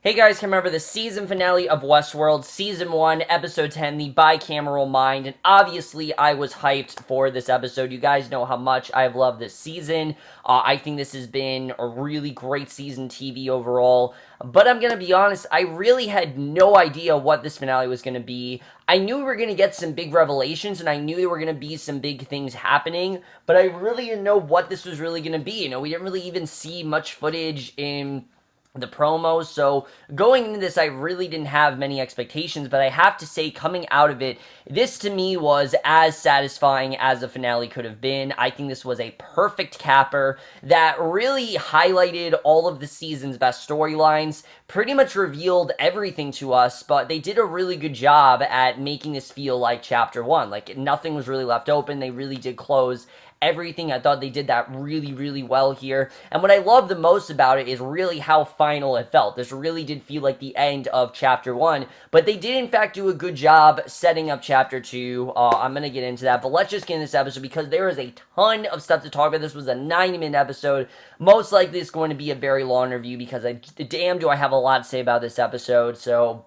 Hey guys, can remember the season finale of Westworld, Season 1, Episode 10, the Bicameral Mind, and obviously I was hyped for this episode. You guys know how much I've loved this season. I think this has been a really great season TV overall, but I'm gonna be honest, I really had no idea what this finale was gonna be. I knew we were gonna get some big revelations, and I knew there were gonna be some big things happening, but I really didn't know what this was really gonna be. We didn't really even see much footage in the promos. So going into this, I really didn't have many expectations, but I have to say, coming out of it, this to me was as satisfying as a finale could have been. I think this was a perfect capper that really highlighted all of the season's best storylines, pretty much revealed everything to us, but they did a really good job at making this feel like chapter one. Like, nothing was really left open. They really did close everything. I thought they did that really, really well here. And what I love the most about it is really how final it felt. This really did feel like the end of chapter one, but they did in fact do a good job setting up chapter two. I'm going to get into that, but let's just get in this episode because there is a ton of stuff to talk about. This was a 90-minute episode. Most likely it's going to be a very long review because damn do I have a lot to say about this episode. So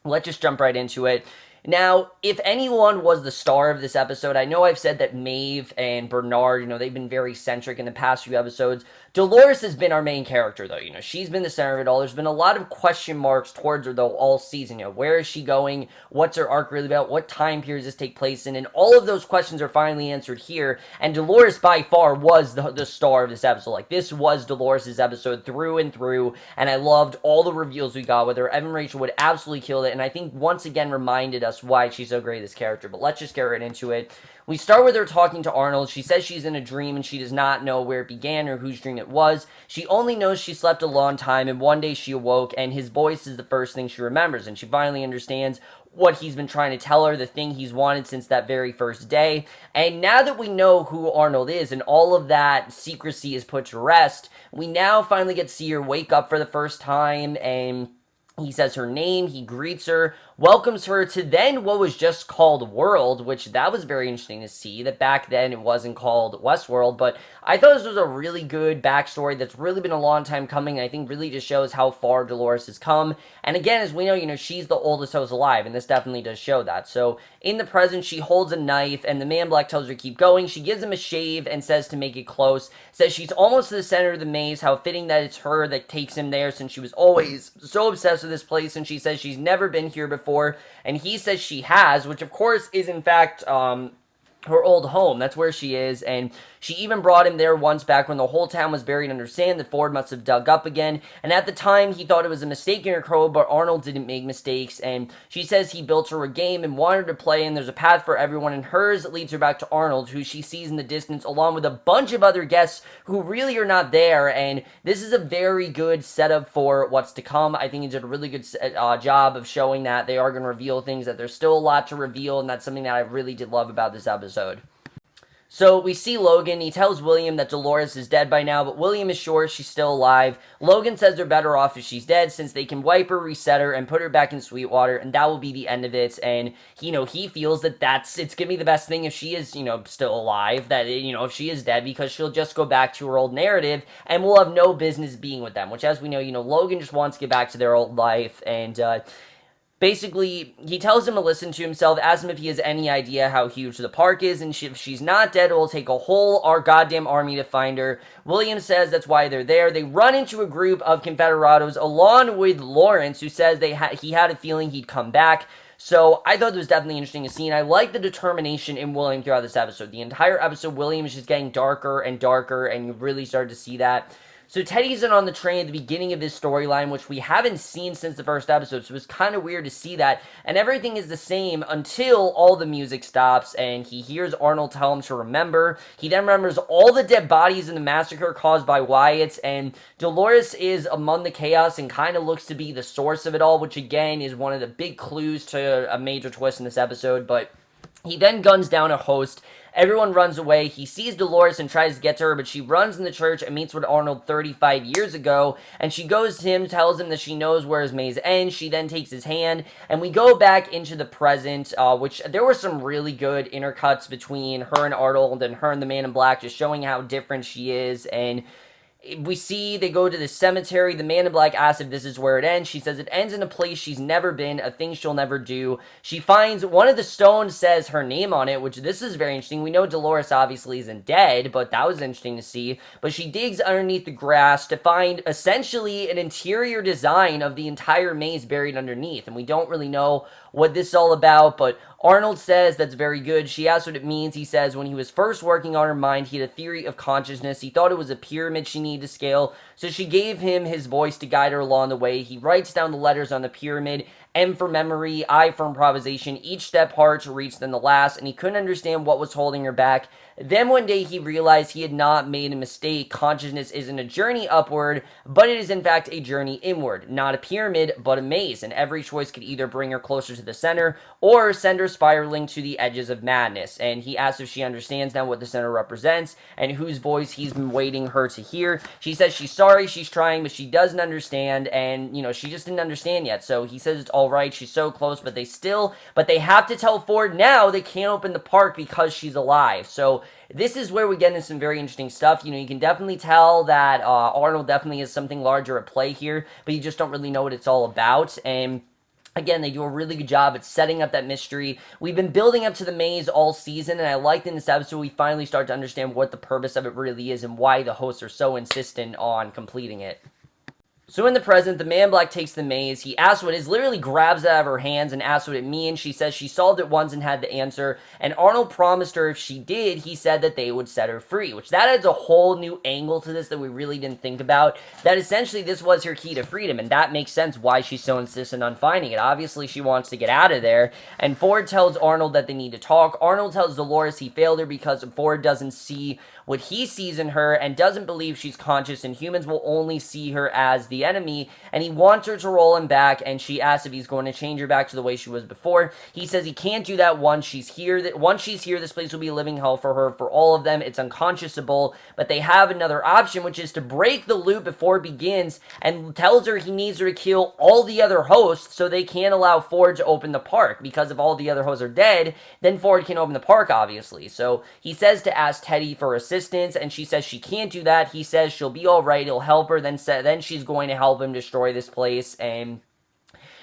let's just jump right into it. Now, if anyone was the star of this episode, I know I've said that Maeve and Bernard, they've been very centric in the past few episodes. Dolores has been our main character, though. She's been the center of it all. There's been a lot of question marks towards her, though, all season. Where is she going? What's her arc really about? What time period does this take place in? And all of those questions are finally answered here. And Dolores, by far, was the star of this episode. Like, this was Dolores' episode through and through. And I loved all the reveals we got with her. Evan Rachel Wood absolutely killed it. And I think, once again, reminded us why she's so great, this character. But let's just get right into it. We start with her talking to Arnold. She says she's in a dream and she does not know where it began or whose dream it was. She only knows she slept a long time and one day she awoke and his voice is the first thing she remembers, and she finally understands what he's been trying to tell her, the thing he's wanted since that very first day. And now that we know who Arnold is and all of that secrecy is put to rest, we now finally get to see her wake up for the first time, and he says her name, he greets her, welcomes her to then what was just called World, which that was very interesting to see, that back then it wasn't called Westworld, but I thought this was a really good backstory that's really been a long time coming, and I think really just shows how far Dolores has come. And again, as we know, she's the oldest host alive, and this definitely does show that. So in the present, she holds a knife, and the man in black tells her to keep going. She gives him a shave and says to make it close, says she's almost to the center of the maze, how fitting that it's her that takes him there since she was always so obsessed with this place, and she says she's never been here before, and he says she has, which of course is in fact her old home. That's where she is, and she even brought him there once back when the whole town was buried under sand that Ford must have dug up again, and at the time he thought it was a mistake in her code, but Arnold didn't make mistakes, and she says he built her a game and wanted her to play, and there's a path for everyone, and hers leads her back to Arnold, who she sees in the distance along with a bunch of other guests who really are not there, and this is a very good setup for what's to come. I think he did a really good job of showing that they are going to reveal things, that there's still a lot to reveal, and that's something that I really did love about this episode. So we see Logan. He tells William that Dolores is dead by now, but William is sure she's still alive. Logan says they're better off if she's dead since they can wipe her, reset her, and put her back in Sweetwater, and that will be the end of it. And, he feels that it's going to be the best thing if she is, still alive, that, if she is dead, because she'll just go back to her old narrative, and we'll have no business being with them, which, as we know, Logan just wants to get back to their old life, and, basically, he tells him to listen to himself, asks him if he has any idea how huge the park is, and if she's not dead, it will take a whole goddamn army to find her. William says that's why they're there. They run into a group of Confederados along with Lawrence, who says he had a feeling he'd come back. So I thought it was definitely interesting to see, and I like the determination in William throughout this episode. The entire episode, William is just getting darker and darker, and you really started to see that. So Teddy's in on the train at the beginning of this storyline, which we haven't seen since the first episode, so it's kind of weird to see that, and everything is the same until all the music stops, and he hears Arnold tell him to remember. He then remembers all the dead bodies in the massacre caused by Wyatt's, and Dolores is among the chaos and kind of looks to be the source of it all, which again is one of the big clues to a major twist in this episode, but he then guns down a host. Everyone runs away. He sees Dolores and tries to get to her, but she runs in the church and meets with Arnold 35 years ago, and she goes to him, tells him that she knows where his maze ends. She then takes his hand, and we go back into the present, which there were some really good intercuts between her and Arnold and her and the Man in Black, just showing how different she is, and we see they go to the cemetery. The man in black asks if this is where it ends. She says it ends in a place she's never been, a thing she'll never do. She finds one of the stones says her name on it, which this is very interesting. We know Dolores obviously isn't dead, but that was interesting to see. But she digs underneath the grass to find essentially an interior design of the entire maze buried underneath. And we don't really know what this is all about, but Arnold says that's very good. She asks what it means. He says when he was first working on her mind, he had a theory of consciousness. He thought it was a pyramid she needed to scale, so she gave him his voice to guide her along the way. He writes down the letters on the pyramid, M for memory, I for improvisation, each step harder to reach than the last, and he couldn't understand what was holding her back. Then one day he realized he had not made a mistake. Consciousness isn't a journey upward, but it is in fact a journey inward. Not a pyramid, but a maze, and every choice could either bring her closer to the center or send her spiraling to the edges of madness. And he asks if she understands now what the center represents and whose voice he's been waiting her to hear. She says she's sorry, she's trying, but she doesn't understand, and she just didn't understand yet. So he says it's all right, she's so close, but they have to tell Ford now they can't open the park because she's alive. So this is where we get into some very interesting stuff. You can definitely tell that Arnold definitely has something larger at play here, but you just don't really know what it's all about. And again, they do a really good job at setting up that mystery. We've been building up to the maze all season, and I liked in this episode we finally start to understand what the purpose of it really is and why the hosts are so insistent on completing it. So in the present, the man in black takes the maze. He asks what it is, literally grabs it out of her hands and asks what it means. She says she solved it once and had the answer. And Arnold promised her if she did, he said that they would set her free. Which that adds a whole new angle to this that we really didn't think about. That essentially this was her key to freedom. And that makes sense why she's so insistent on finding it. Obviously she wants to get out of there. And Ford tells Arnold that they need to talk. Arnold tells Dolores he failed her because Ford doesn't see what he sees in her and doesn't believe she's conscious, and humans will only see her as the enemy, and he wants her to roll him back, and she asks if he's going to change her back to the way she was before. He says he can't do that once she's here. Once she's here, this place will be a living hell for her, for all of them. It's unconscionable, but they have another option, which is to break the loop before it begins, and tells her he needs her to kill all the other hosts so they can't allow Ford to open the park, because if all the other hosts are dead, then Ford can open the park, obviously. So he says to ask Teddy for assistance, and she says she can't do that. He says she'll be all right, he'll help her, then she's going to help him destroy this place. And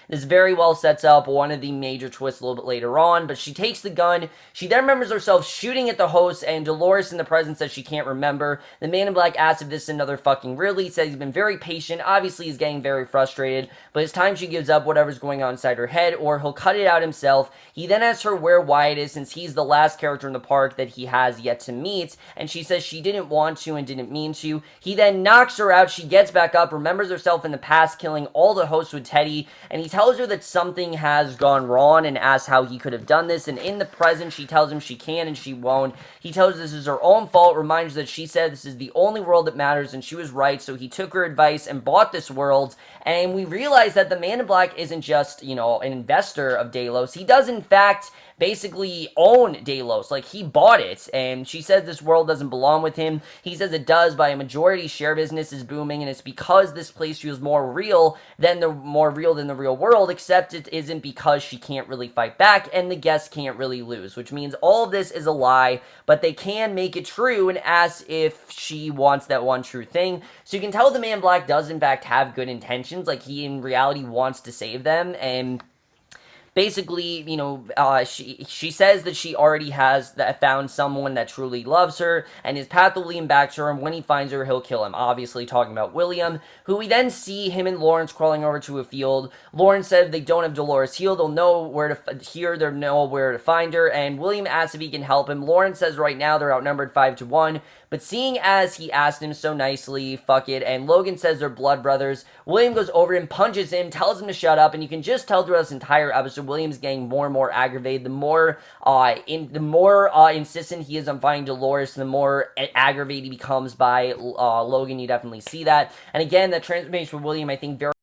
this very well sets up one of the major twists a little bit later on, but she takes the gun. She then remembers herself shooting at the host, and Dolores in the present says she can't remember. The man in black asks if this is another fucking riddle. He says he's been very patient. Obviously, he's getting very frustrated, but it's time she gives up whatever's going on inside her head, or he'll cut it out himself. He then asks her where Wyatt is, since he's the last character in the park that he has yet to meet, and she says she didn't want to and didn't mean to. He then knocks her out. She gets back up, remembers herself in the past, killing all the hosts with Teddy, and he tells her that something has gone wrong and asks how he could have done this. And in the present, she tells him she can and she won't. He tells her this is her own fault, reminds her that she said this is the only world that matters, and she was right, so he took her advice and bought this world. And we realize that the man in black isn't just, an investor of Delos. He does, in fact, basically own Delos. Like, he bought it, and she says this world doesn't belong with him. He says it does. By a majority, share business is booming, and it's because this place feels more real than the real world, except it isn't, because she can't really fight back, and the guests can't really lose, which means all of this is a lie, but they can make it true and ask if she wants that one true thing. So you can tell the man in black does, in fact, have good intentions. Like, he, in reality, wants to save them, and basically, she says that she already has found someone that truly loves her, and his path will lead him back to her, and when he finds her, he'll kill him. Obviously, talking about William, who we then see him and Lawrence crawling over to a field. Lawrence said if they don't have Dolores healed, they'll know where to find her, and William asks if he can help him. Lawrence says right now they're outnumbered 5-1, but seeing as he asked him so nicely, fuck it, and Logan says they're blood brothers, William goes over him, punches him, tells him to shut up, and you can just tell throughout this entire episode William's getting more and more aggravated. The more insistent he is on finding Dolores, the more aggravated he becomes by Logan. You definitely see that. And again, that transformation for William, I think, very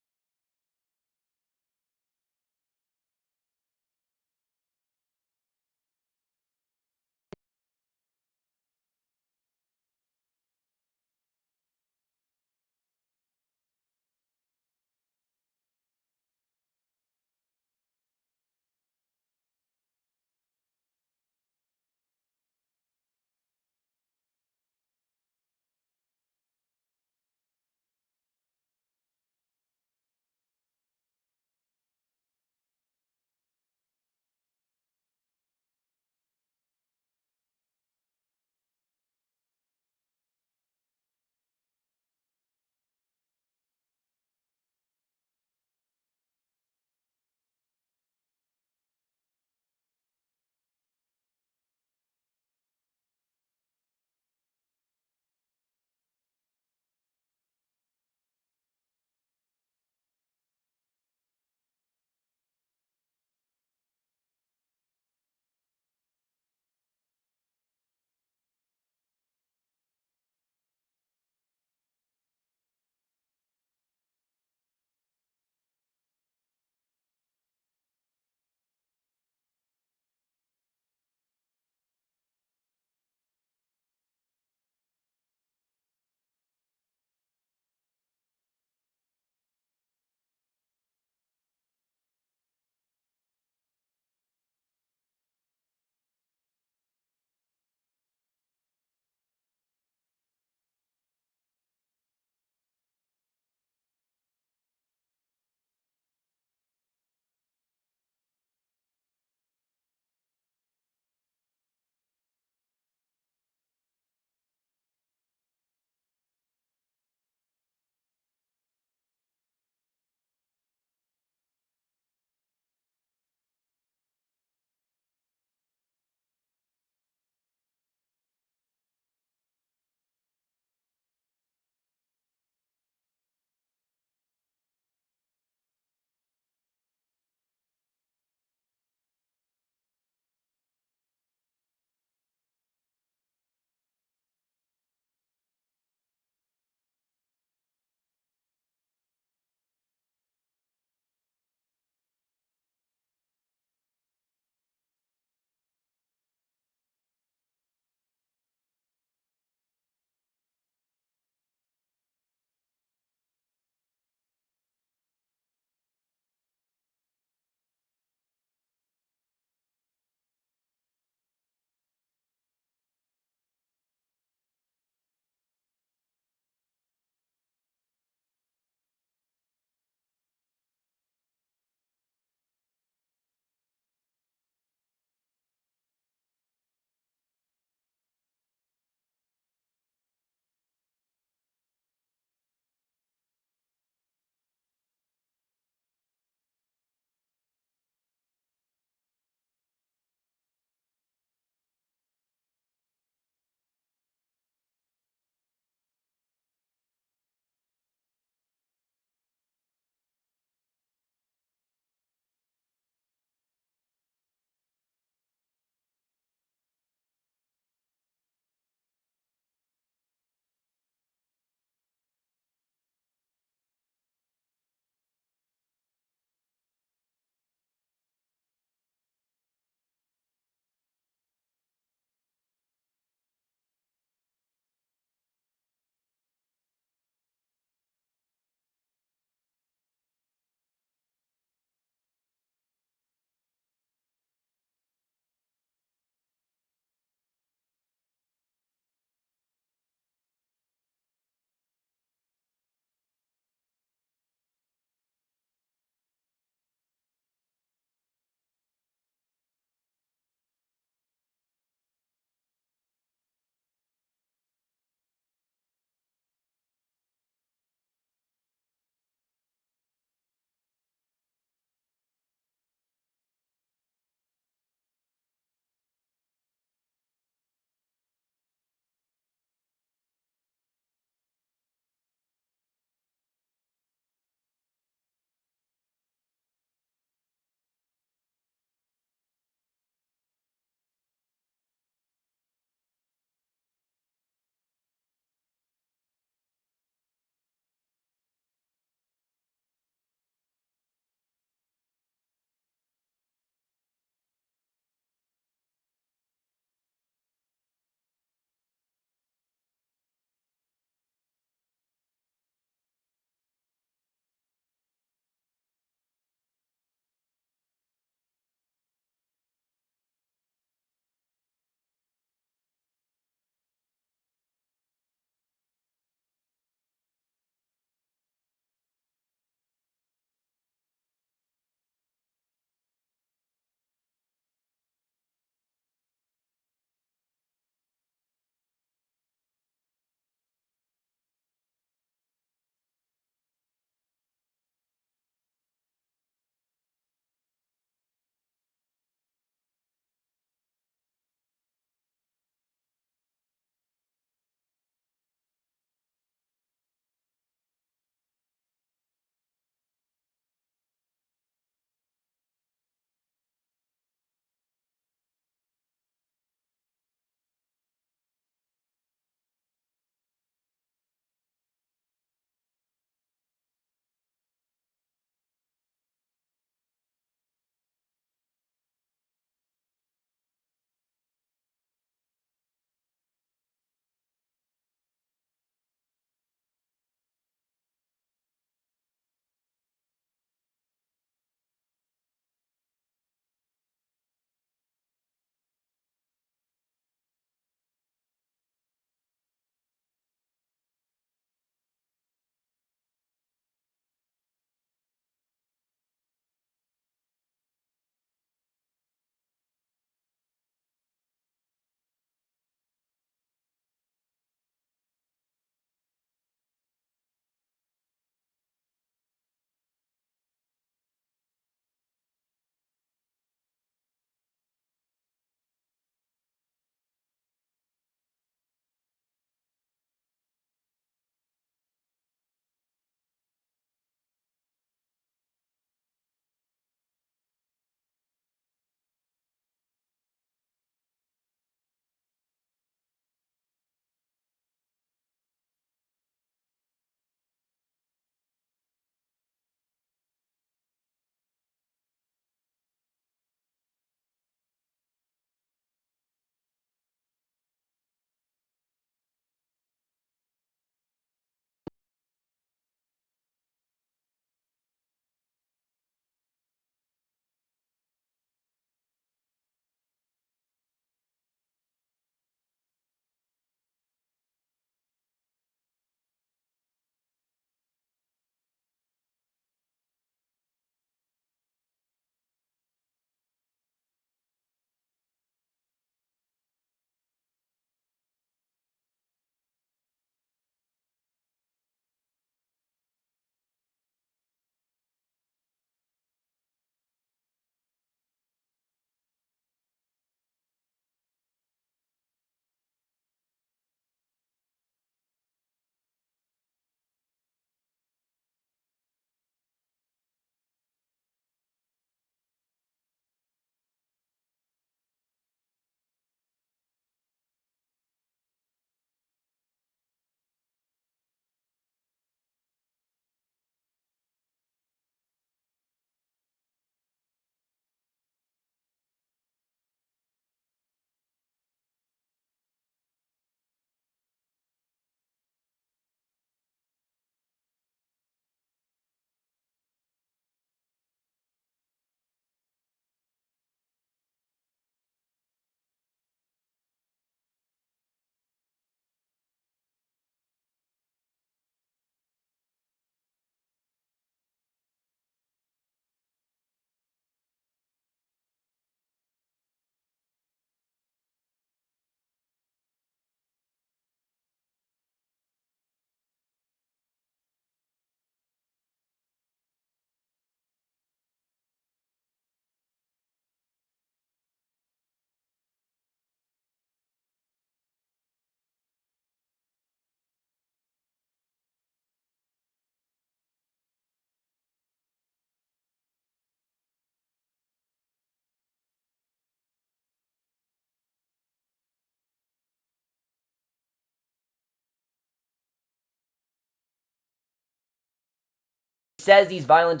says these violent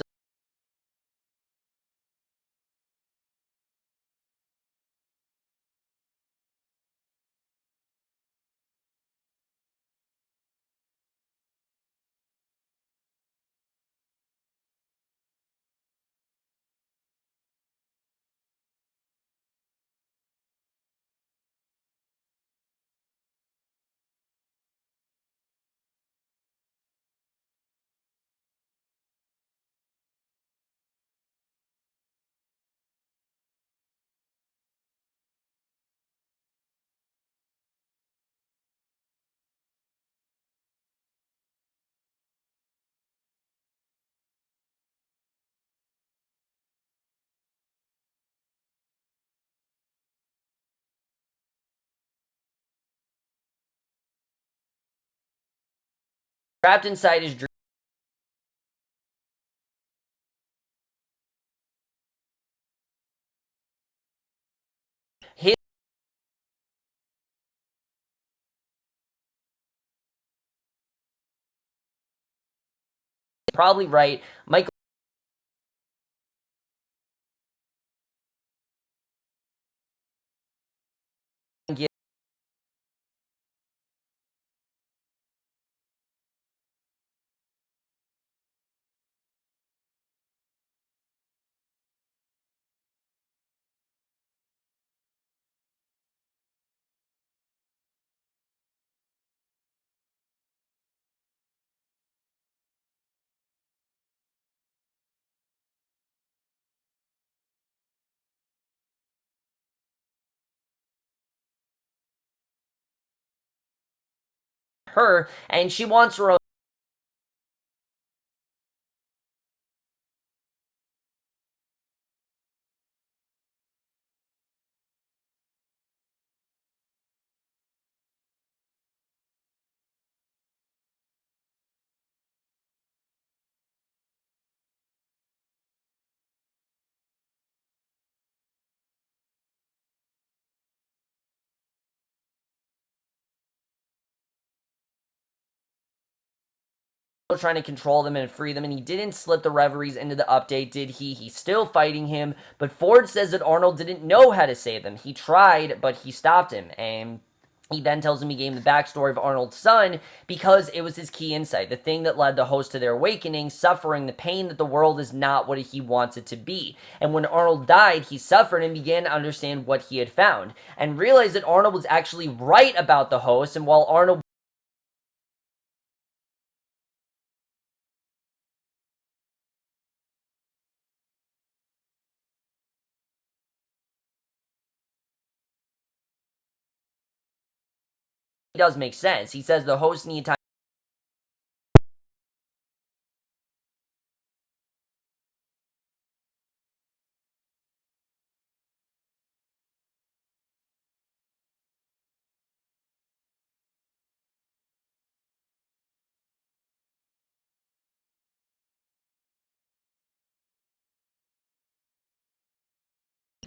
trapped inside his dream. His probably right. Michael her, and she wants her own. Trying to control them and free them, and he didn't slip the referees into the update, did he? He's still fighting him, but Ford says that Arnold didn't know how to save them. He tried, but he stopped him, and he then tells him he gave him the backstory of Arnold's son because it was his key insight, the thing that led the host to their awakening, suffering the pain that the world is not what he wants it to be. And when Arnold died, he suffered and began to understand what he had found, and realized that Arnold was actually right about the host, and while Arnold does make sense, he says the host needed time.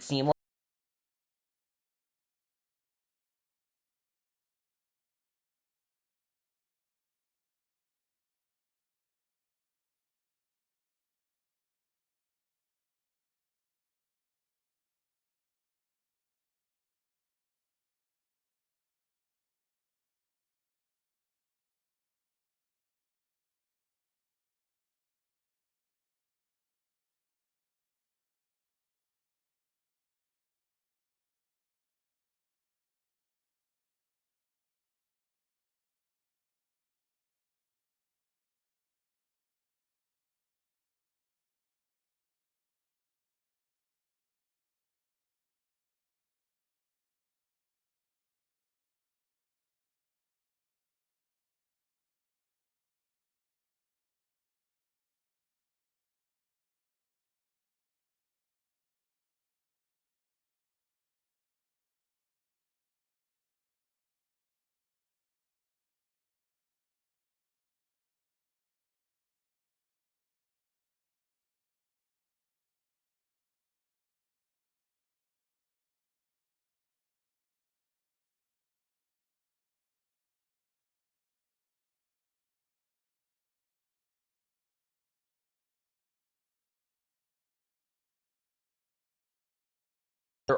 Seem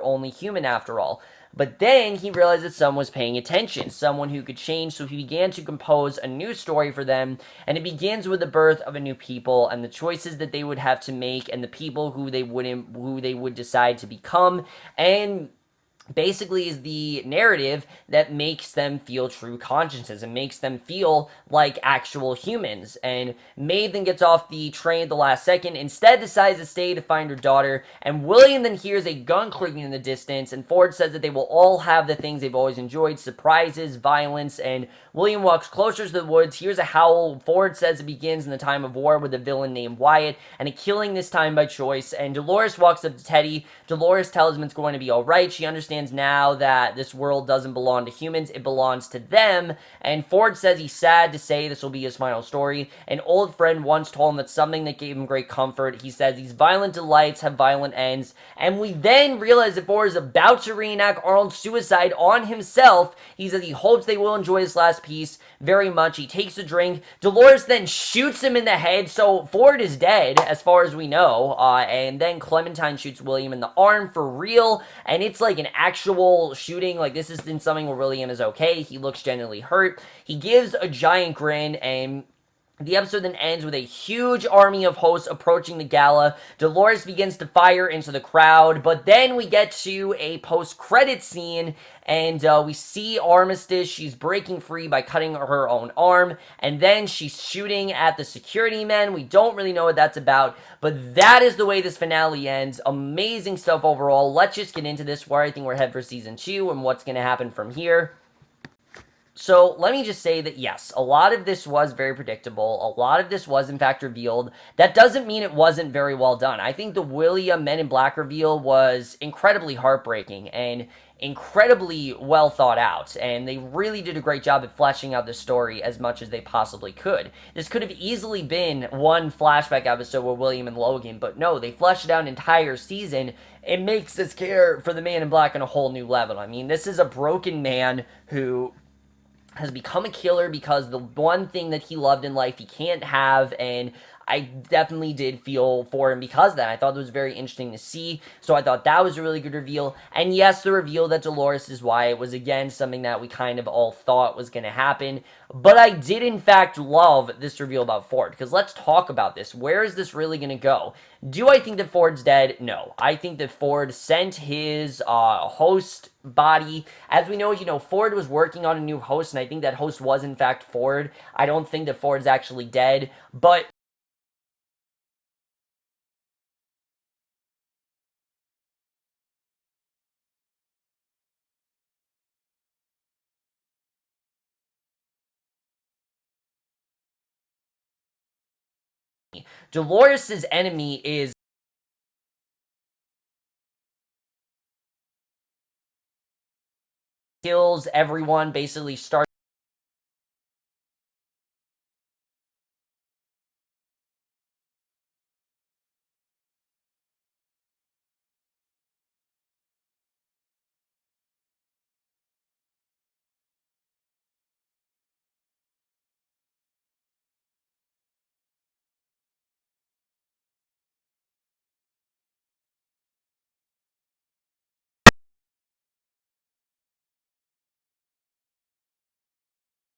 only human after all. But then he realized that someone was paying attention, someone who could change, so he began to compose a new story for them, and it begins with the birth of a new people and the choices that they would have to make and the people who they would decide to become, and basically is the narrative that makes them feel true consciences and makes them feel like actual humans. And Maeve then gets off the train at the last second, instead decides to stay to find her daughter, and William then hears a gun clicking in the distance, and Ford says that they will all have the things they've always enjoyed: surprises, violence, and William walks closer to the woods, hears a howl. Ford says it begins in the time of war with a villain named Wyatt, and a killing this time by choice, and Dolores walks up to Teddy. Dolores tells him it's going to be alright. She understands now that this world doesn't belong to humans, it belongs to them, and Ford says he's sad to say this will be his final story. An old friend once told him that something that gave him great comfort. He says these violent delights have violent ends, and we then realize that Ford is about to reenact Arnold's suicide on himself. He says he hopes they will enjoy this last piece very much. He takes a drink. Dolores then shoots him in the head, so Ford is dead as far as we know, and then Clementine shoots William in the arm for real, and it's like an actual shooting. Like, this isn't something where William is okay. He looks genuinely hurt. He gives a giant grin, and the episode then ends with a huge army of hosts approaching the gala. Dolores begins to fire into the crowd, but then we get to a post-credit scene, and we see Armistice. She's breaking free by cutting her own arm, and then she's shooting at the security men. We don't really know what that's about, but that is the way this finale ends. Amazing stuff overall. Let's just get into this, where I think we're headed for season 2 and what's going to happen from here. So let me just say that yes, a lot of this was very predictable. A lot of this was in fact revealed. That doesn't mean it wasn't very well done. I think the William Men in Black reveal was incredibly heartbreaking and incredibly well thought out, and they really did a great job at fleshing out the story as much as they possibly could. This could have easily been one flashback episode with William and Logan, but no, they fleshed out an entire season. It makes this care for the Man in Black on a whole new level. I mean, this is a broken man who has become a killer because the one thing that he loved in life he can't have, and I definitely did feel for him because of that. I thought it was very interesting to see, so I thought that was a really good reveal. And yes, the reveal that Dolores is Wyatt was again something that we kind of all thought was going to happen, but I did in fact love this reveal about Ford, because let's talk about this. Where is this really going to go? Do I think that Ford's dead? No. I think that Ford sent his host body. As we know, Ford was working on a new host, and I think that host was in fact Ford. I don't think that Ford's actually dead, but Dolores' enemy is kills everyone, basically starts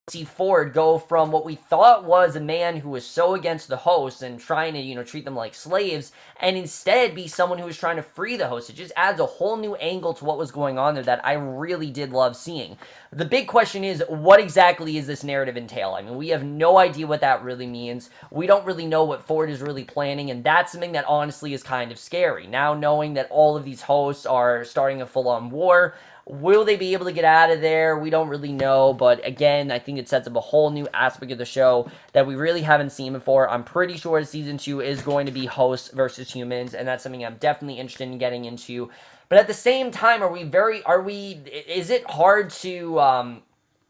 see Ford go from what we thought was a man who was so against the host and trying to, treat them like slaves, and instead be someone who was trying to free the host. It just adds a whole new angle to what was going on there that I really did love seeing. The big question is, what exactly is this narrative entail? I mean, we have no idea what that really means. We don't really know what Ford is really planning, and that's something that honestly is kind of scary. Now knowing that all of these hosts are starting a full-on war, will they be able to get out of there? We don't really know, but again, I think it sets up a whole new aspect of the show that we really haven't seen before. I'm pretty sure season 2 is going to be hosts versus humans, and that's something I'm definitely interested in getting into. But at the same time, is it hard to,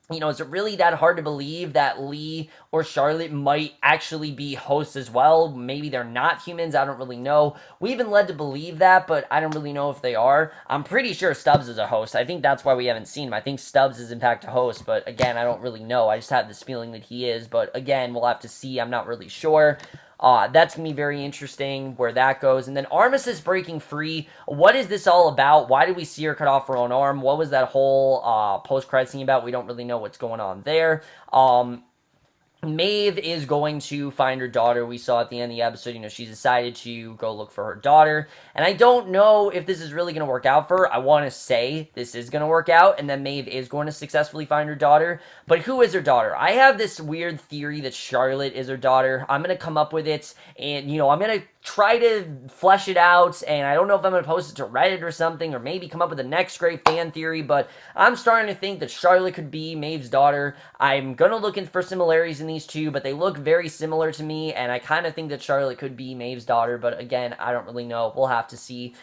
is it really that hard to believe that Lee or Charlotte might actually be hosts as well? Maybe they're not humans, I don't really know. We've been led to believe that, but I don't really know if they are. I'm pretty sure Stubbs is a host. I think that's why we haven't seen him. I think Stubbs is in fact a host, but again, I don't really know. I just have this feeling that he is, but again, we'll have to see. I'm not really sure. That's going to be very interesting where that goes. And then Armistice breaking free. What is this all about? Why did we see her cut off her own arm? What was that whole post-credit scene about? We don't really know what's going on there. Maeve is going to find her daughter. We saw at the end of the episode, she's decided to go look for her daughter. And I don't know if this is really going to work out for her. I want to say this is going to work out, and that Maeve is going to successfully find her daughter. But who is her daughter? I have this weird theory that Charlotte is her daughter. I'm going to come up with it, and, I'm going to try to flesh it out, and I don't know if I'm going to post it to Reddit or something, or maybe come up with the next great fan theory, but I'm starting to think that Charlotte could be Maeve's daughter. I'm going to look for similarities in these two, but they look very similar to me, and I kind of think that Charlotte could be Maeve's daughter, but again, I don't really know. We'll have to see.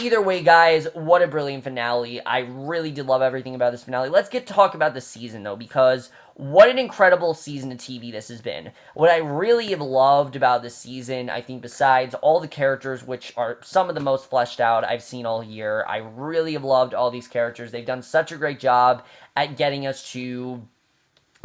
Either way, guys, what a brilliant finale. I really did love everything about this finale. Let's get to talk about the season, though, because what an incredible season of TV this has been. What I really have loved about this season, I think besides all the characters, which are some of the most fleshed out I've seen all year, I really have loved all these characters. They've done such a great job at getting us to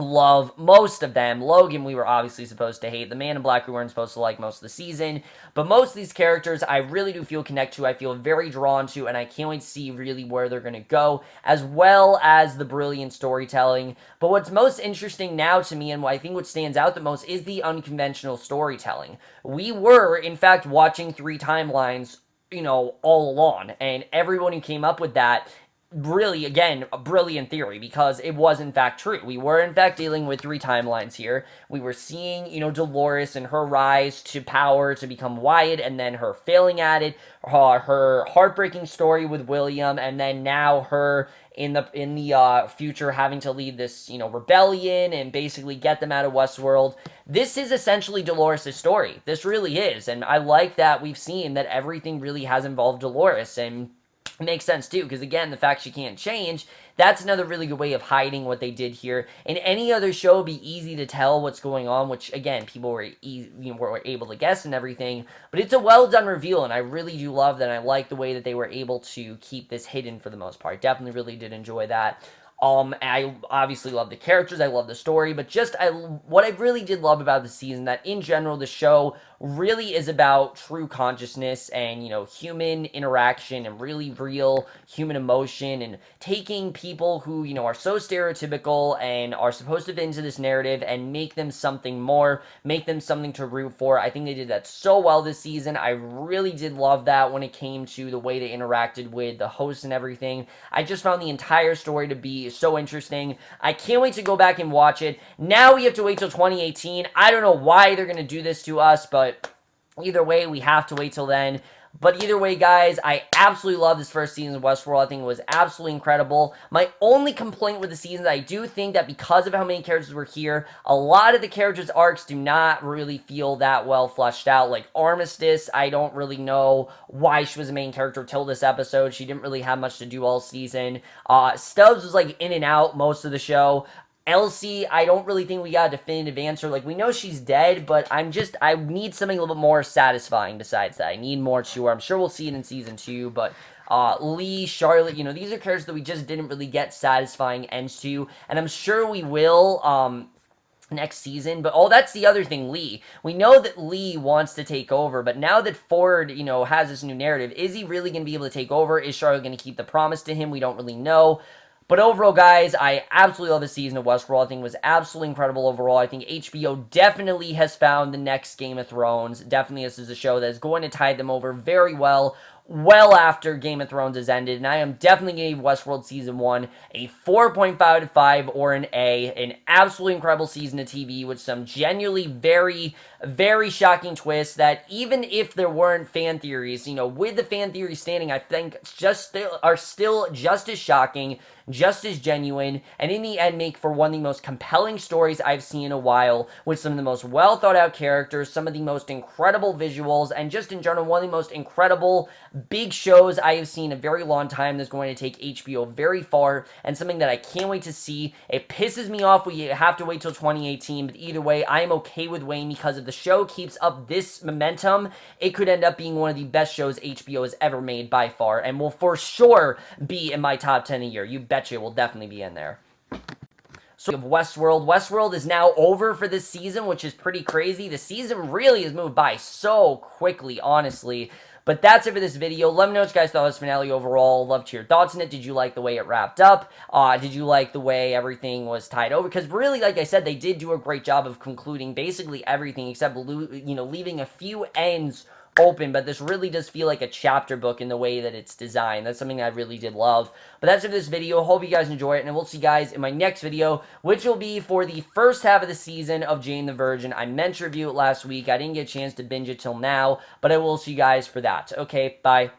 love most of them. Logan, we were obviously supposed to hate. The Man in Black, we weren't supposed to like most of the season. But most of these characters, I really do feel connect to. I feel very drawn to, and I can't wait to see really where they're going to go, as well as the brilliant storytelling. But what's most interesting now to me, and I think what stands out the most, is the unconventional storytelling. We were, in fact, watching 3 timelines, all along, and everyone who came up with that really, again, a brilliant theory, because it was in fact true. We were in fact dealing with 3 timelines here. We were seeing, Dolores and her rise to power to become Wyatt, and then her failing at it, her heartbreaking story with William, and then now her in the future having to lead this, rebellion and basically get them out of Westworld. This is essentially Dolores' story. This really is, and I like that we've seen that everything really has involved Dolores, and makes sense too, because again, the fact she can't change, that's another really good way of hiding what they did here. In any other show, it'd be easy to tell what's going on, which again, people were were able to guess and everything, but it's a well done reveal, and I really do love that. I like the way that they were able to keep this hidden for the most part. Definitely really did enjoy that. I obviously love the characters, I love the story, but what I really did love about the season, that in general, the show really is about true consciousness and, human interaction and really real human emotion, and taking people who, are so stereotypical and are supposed to fit into this narrative and make them something more, make them something to root for. I think they did that so well this season. I really did love that when it came to the way they interacted with the hosts and everything. I just found the entire story to be so interesting. I can't wait to go back and watch it. Now we have to wait till 2018. I don't know why they're going to do this to us, but either way, we have to wait till then. But either way, guys, I absolutely love this first season of Westworld. I think it was absolutely incredible. My only complaint with the season is I do think that because of how many characters were here, a lot of the characters' arcs do not really feel that well fleshed out. Like Armistice, I don't really know why she was a main character till this episode. She didn't really have much to do all season. Stubbs was like in and out most of the show. Elsie, I don't really think we got a definitive answer. Like, we know she's dead, but I need something a little bit more satisfying besides that. I need more to her. I'm sure we'll see it in season 2, but Lee, Charlotte, these are characters that we just didn't really get satisfying ends to, and I'm sure we will, next season. But that's the other thing, Lee. We know that Lee wants to take over, but now that Ford, has this new narrative, is he really going to be able to take over? Is Charlotte going to keep the promise to him? We don't really know. But overall, guys, I absolutely love the season of Westworld. I think it was absolutely incredible overall. I think HBO definitely has found the next Game of Thrones. Definitely this is a show that is going to tide them over very well after Game of Thrones has ended, and I am definitely going to give Westworld Season 1 a 4.5 out of 5 or an A. An absolutely incredible season of TV with some genuinely very, very shocking twists that even if there weren't fan theories, with the fan theories standing, I think are still just as shocking, just as genuine, and in the end make for one of the most compelling stories I've seen in a while, with some of the most well thought out characters, some of the most incredible visuals, and just in general one of the most incredible big shows I have seen in a very long time that's going to take HBO very far, and something that I can't wait to see. It pisses me off we have to wait till 2018, but either way, I am okay with waiting, because if the show keeps up this momentum, it could end up being one of the best shows HBO has ever made by far, and will for sure be in my top 10 a year. You betcha it will definitely be in there. So of Westworld. Westworld is now over for this season, which is pretty crazy. The season really has moved by so quickly, honestly. But that's it for this video. Let me know what you guys thought of this finale overall. Love to hear your thoughts on it. Did you like the way it wrapped up? Did you like the way everything was tied over? Because really, like I said, they did do a great job of concluding basically everything except, leaving a few ends open, but this really does feel like a chapter book in the way that it's designed. That's something I really did love. But that's it for this video. Hope you guys enjoy it, and we'll see you guys in my next video, which will be for the first half of the season of Jane the Virgin. I meant to review it last week. I didn't get a chance to binge it till now, but I will see you guys for that. Okay, bye.